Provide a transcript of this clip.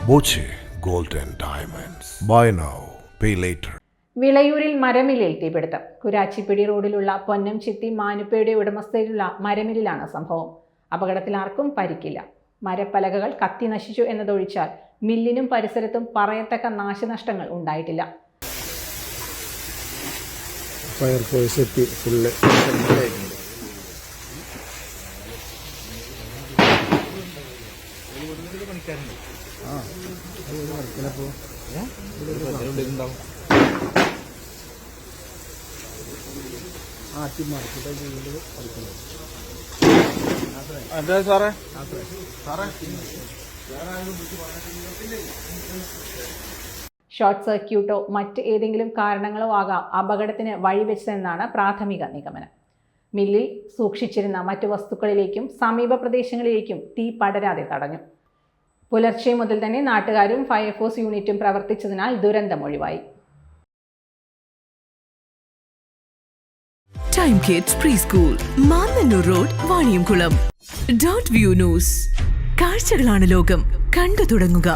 Boche gold and diamonds. Buy now pay later. വിളയൂരിൽ മരമില്ലിൽ തീപിടുത്തം. കുരാച്ചിപ്പിടി റോഡിലുള്ള പൊന്നം ചിത്തി മാനുപ്പയുടെ ഉടമസ്ഥയിലുള്ള മരമില്ലിലാണ് സംഭവം. അപകടത്തിൽ ആർക്കും പരിക്കില്ല. മരപ്പലകകൾ കത്തി നശിച്ചു എന്നതൊഴിച്ചാൽ മില്ലിനും പരിസരത്തും പറയത്തക്ക നാശനഷ്ടങ്ങൾ ഉണ്ടായിട്ടില്ല. ഫയർഫോഴ്സ് എത്തി ഫുള്ള് അതെ സാറേ. ഷോർട്ട് സർക്യൂട്ടോ മറ്റ് ഏതെങ്കിലും കാരണങ്ങളോ ആകാം അപകടത്തിന് വഴിവെച്ചതെന്നാണ് പ്രാഥമിക നിഗമനം. മില്ലിൽ സൂക്ഷിച്ചിരുന്ന മറ്റു വസ്തുക്കളിലേക്കും സമീപ പ്രദേശങ്ങളിലേക്കും തീ പടരാതെ തടഞ്ഞു. പുലർച്ചെ മുതൽ തന്നെ നാട്ടുകാരും ഫയർഫോഴ്സ് യൂണിറ്റും പ്രവർത്തിച്ചതിനാൽ ദുരന്തം ഒഴിവായി. Time kids pre school, Mannannur road, Vaniyamkulam. .View news. കാഴ്ചകളാണ് ലോകം, കണ്ടു തുടങ്ങുക.